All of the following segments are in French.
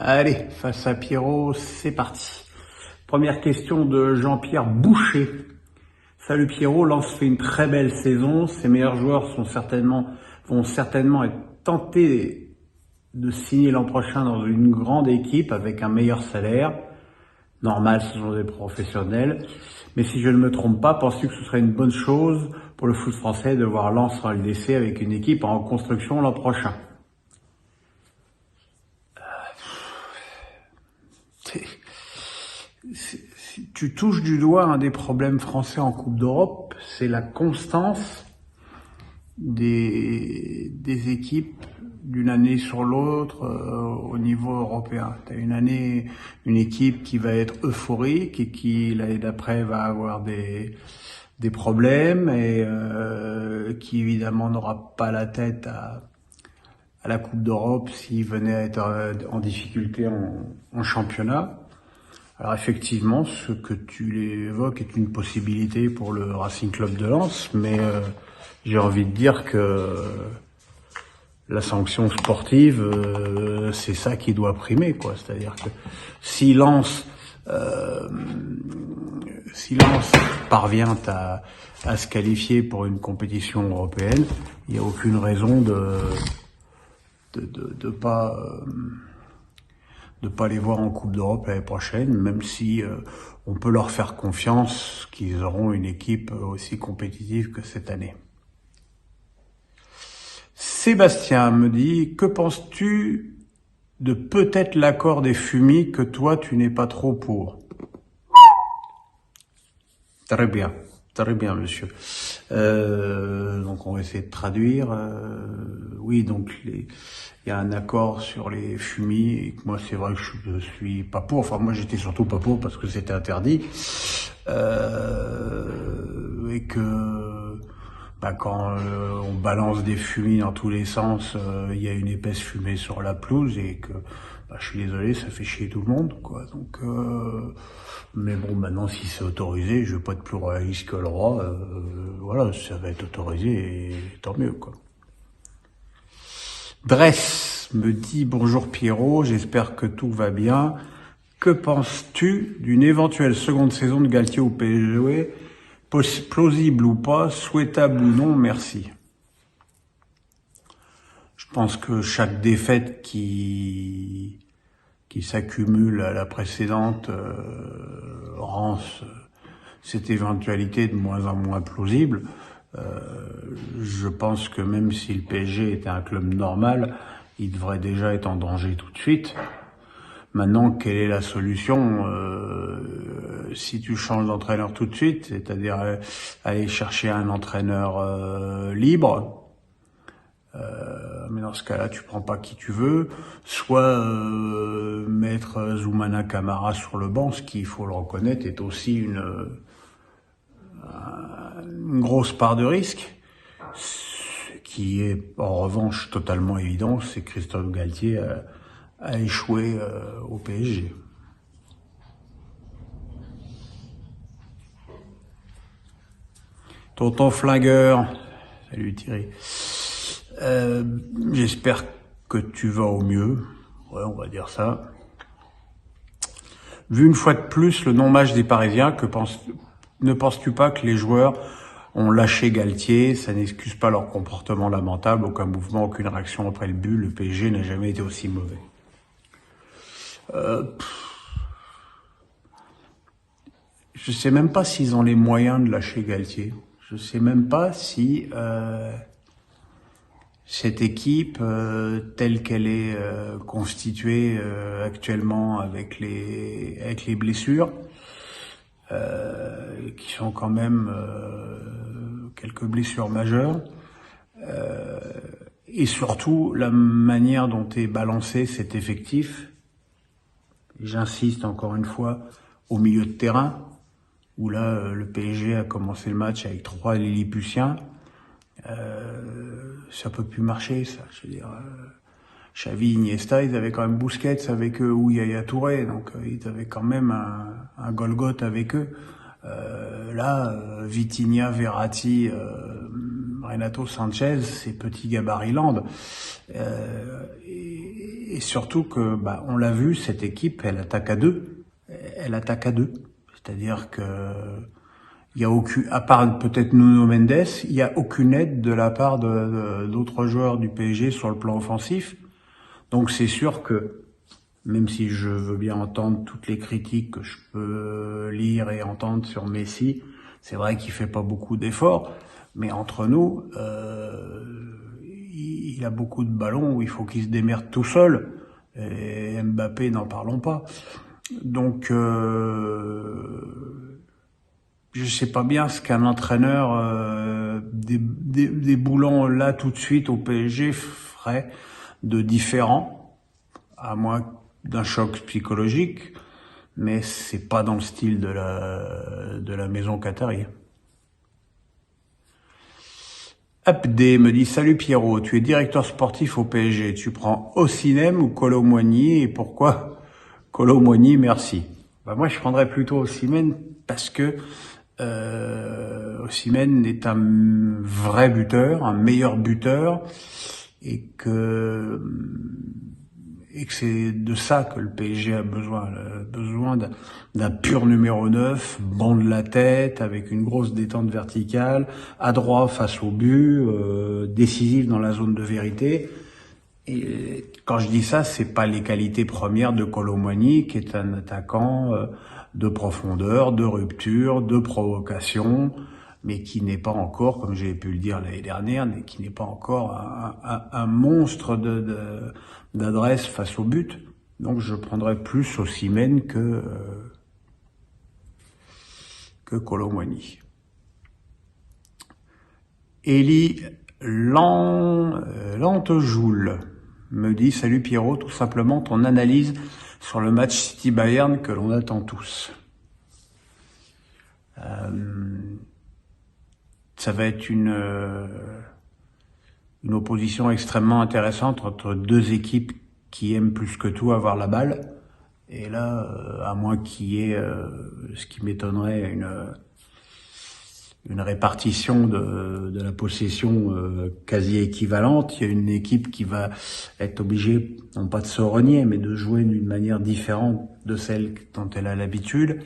Allez, face à Pierrot, c'est parti. Première question de Jean-Pierre Boucher. Salut Pierrot, Lens fait une très belle saison. Ses meilleurs joueurs vont certainement être tentés de signer l'an prochain dans une grande équipe avec un meilleur salaire. Normal, ce sont des professionnels. Mais si je ne me trompe pas, penses-tu que ce serait une bonne chose pour le foot français de voir Lens en LDC avec une équipe en reconstruction l'an prochain? Tu touches du doigt un des problèmes français en Coupe d'Europe, c'est la constance des équipes d'une année sur l'autre au niveau européen. Tu as une équipe qui va être euphorique et qui l'année d'après va avoir des problèmes et qui évidemment n'aura pas la tête à la Coupe d'Europe s'il venait à être en difficulté en championnat. Alors effectivement, ce que tu évoques est une possibilité pour le Racing Club de Lens, mais j'ai envie de dire que la sanction sportive, c'est ça qui doit primer, quoi. C'est-à-dire que si Lens parvient à se qualifier pour une compétition européenne, il n'y a aucune raison de pas les voir en Coupe d'Europe l'année prochaine, même si on peut leur faire confiance qu'ils auront une équipe aussi compétitive que cette année. Sébastien me dit, que penses-tu de peut-être l'accord des fumis que toi tu n'es pas trop pour? Très bien monsieur. Donc on va essayer de traduire. Oui, donc il y a un accord sur les fumis et que moi c'est vrai que je suis pas pour. Enfin moi j'étais surtout pas pour parce que c'était interdit et que quand on balance des fumis dans tous les sens, il y a une épaisse fumée sur la pelouse et que je suis désolé, ça fait chier tout le monde, quoi. Donc mais bon, maintenant si c'est autorisé, je vais pas être plus réaliste que le roi. Voilà, ça va être autorisé et tant mieux, quoi. Dress me dit bonjour Pierrot, j'espère que tout va bien. Que penses-tu d'une éventuelle seconde saison de Galtier au PSG? Plausible ou pas, souhaitable ou non, merci. Je pense que chaque défaite qui s'accumule à la précédente rend cette éventualité de moins en moins plausible. Je pense que même si le PSG était un club normal, il devrait déjà être en danger tout de suite. Maintenant, quelle est la solution si tu changes d'entraîneur tout de suite, c'est-à-dire aller chercher un entraîneur libre, mais dans ce cas-là, tu prends pas qui tu veux, soit mettre Zoumana Camara sur le banc, ce qui, il faut le reconnaître, est aussi une grosse part de risque. Ce qui est en revanche totalement évident, c'est que Christophe Galtier a échoué au PSG. Tonton Flingueur, salut Thierry. J'espère que tu vas au mieux. Ouais, on va dire ça. Vu une fois de plus le non-match des Parisiens, ne penses-tu pas que les joueurs ont lâché Galtier? Ça n'excuse pas leur comportement lamentable, aucun mouvement, aucune réaction après le but. Le PSG n'a jamais été aussi mauvais. Je sais même pas s'ils ont les moyens de lâcher Galtier. Je sais même pas si cette équipe telle qu'elle est constituée actuellement avec les blessures, qui sont quand même quelques blessures majeures, et surtout la manière dont est balancé cet effectif. J'insiste encore une fois au milieu de terrain, où là le PSG a commencé le match avec 3 Lilliputiens. Ça peut plus marcher, ça. Je veux dire, Xavi, Iniesta, ils avaient quand même Busquets avec eux, ou Yaya Touré, donc ils avaient quand même un Golgoth avec eux. Là, Vitinha, Verratti, Renato Sanchez, c'est petit gabarit land. Et surtout que, on l'a vu, cette équipe, elle attaque à deux. Elle attaque à deux. C'est-à-dire que il y a aucune, à part peut-être Nuno Mendes, il y a aucune aide de la part d'autres joueurs du PSG sur le plan offensif. Donc c'est sûr que, même si je veux bien entendre toutes les critiques que je peux lire et entendre sur Messi, c'est vrai qu'il fait pas beaucoup d'efforts, mais entre nous, il a beaucoup de ballons où il faut qu'il se démerde tout seul. Et Mbappé, n'en parlons pas. Donc, je sais pas bien ce qu'un entraîneur déboulant là tout de suite au PSG ferait de différent, à moins d'un choc psychologique, mais c'est pas dans le style de la maison qatari. Abdé me dit: salut Pierrot, tu es directeur sportif au PSG, tu prends Osimhen ou Kolo Muani, et pourquoi Kolo Muani, merci. Moi je prendrais plutôt Osimhen parce que Osimhen est un vrai buteur, un meilleur buteur, et que c'est de ça que le PSG a besoin d'un pur numéro 9, bon de la tête, avec une grosse détente verticale, adroit face au but, décisif dans la zone de vérité. Et quand je dis ça, c'est pas les qualités premières de Kolo Muani, qui est un attaquant de profondeur, de rupture, de provocation, mais qui n'est pas encore, comme j'ai pu le dire l'année dernière, mais qui n'est pas encore un monstre d'adresse face au but. Donc je prendrais plus Osimhen que Kolo Muani. Elie Lantejoul me dit: salut Pierrot, tout simplement ton analyse sur le match City-Bayern que l'on attend tous. Ça va être une opposition extrêmement intéressante entre deux équipes qui aiment plus que tout avoir la balle. Et là, à moins qu'il y ait, ce qui m'étonnerait, une répartition de la possession quasi équivalente, il y a une équipe qui va être obligée, non pas de se renier, mais de jouer d'une manière différente de celle dont elle a l'habitude.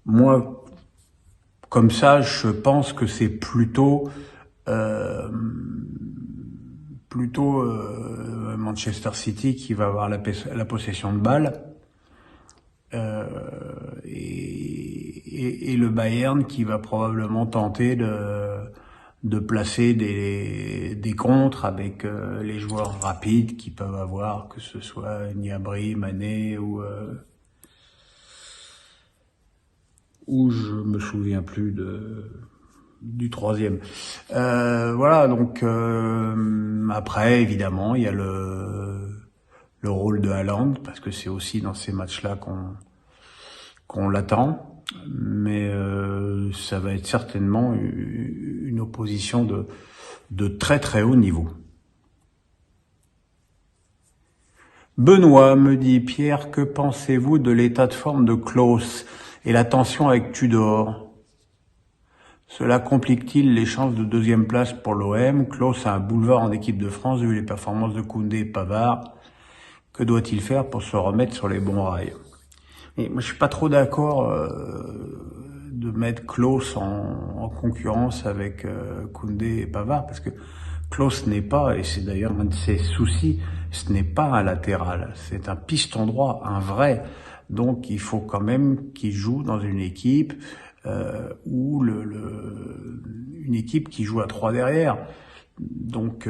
Moi, comme ça, je pense que c'est plutôt Manchester City qui va avoir la possession de balle, et le Bayern qui va probablement tenter de placer des contres avec les joueurs rapides qu'ils peuvent avoir, que ce soit Gnabry, Mané ou je me souviens plus du troisième. Voilà, donc après évidemment il y a le rôle de Haaland, parce que c'est aussi dans ces matchs-là qu'on l'attend, mais ça va être certainement une opposition de très très haut niveau. Benoît me dit: Pierre, que pensez-vous de l'état de forme de Klose et la tension avec Tudor? Cela complique-t-il les chances de deuxième place pour l'OM? Klose a un boulevard en équipe de France vu les performances de Koundé et Pavard. Que doit-il faire pour se remettre sur les bons rails? Et moi, je suis pas trop d'accord de mettre Klose en concurrence avec Koundé et Pavard, parce que Klose n'est pas, et c'est d'ailleurs un de ses soucis, ce n'est pas un latéral, c'est un piston droit, un vrai. Donc il faut quand même qu'il joue dans une équipe ou une équipe qui joue à 3 derrière. Donc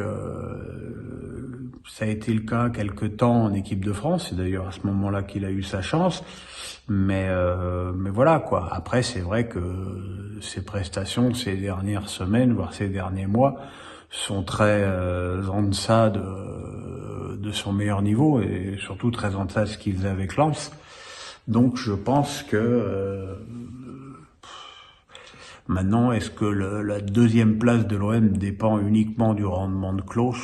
ça a été le cas quelque temps en équipe de France, c'est d'ailleurs à ce moment-là qu'il a eu sa chance, mais voilà quoi. Après c'est vrai que ses prestations ces dernières semaines, voire ces derniers mois, sont très en deçà de son meilleur niveau, et surtout très en deçà de ce qu'il faisait avec Lens. Donc je pense que maintenant, est-ce que la deuxième place de l'OM dépend uniquement du rendement de Klose?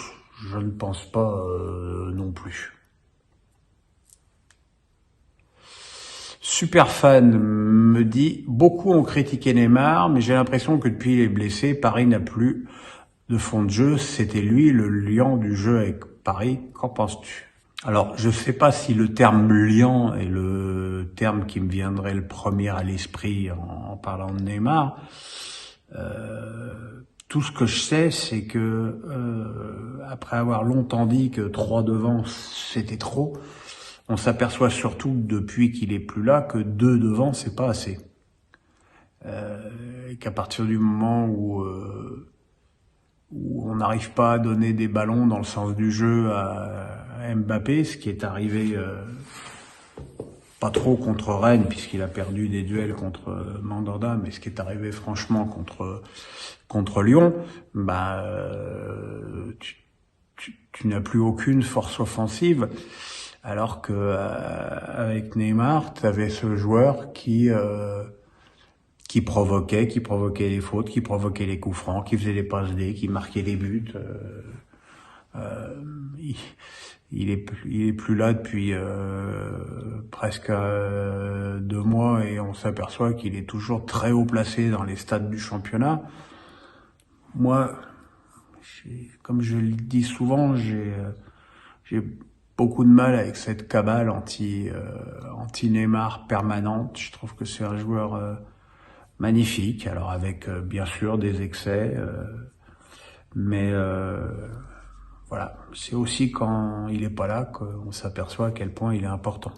Je ne pense pas non plus. Superfan me dit: beaucoup ont critiqué Neymar, mais j'ai l'impression que depuis il est blessé, Paris n'a plus de fond de jeu, c'était lui le lion du jeu avec Paris. Qu'en penses-tu? Alors, je sais pas si le terme lion est le terme qui me viendrait le premier à l'esprit en parlant de Neymar. Tout ce que je sais, c'est que après avoir longtemps dit que 3 devant c'était trop, on s'aperçoit surtout depuis qu'il est plus là que 2 devant c'est pas assez. Et qu'à partir du moment où on n'arrive pas à donner des ballons dans le sens du jeu à Mbappé, ce qui est arrivé pas trop contre Rennes puisqu'il a perdu des duels contre Mandanda, mais ce qui est arrivé franchement contre Lyon, bah tu n'as plus aucune force offensive, alors que avec Neymar, tu avais ce joueur qui provoquait les fautes, qui provoquait les coups francs, qui faisait les passes D, qui marquait les buts. Il est plus là depuis presque 2 mois et on s'aperçoit qu'il est toujours très haut placé dans les stades du championnat. Moi, comme je le dis souvent, j'ai beaucoup de mal avec cette cabale anti Neymar permanente. Je trouve que c'est un joueur magnifique, alors avec bien sûr des excès, mais voilà, c'est aussi quand il est pas là qu'on s'aperçoit à quel point il est important.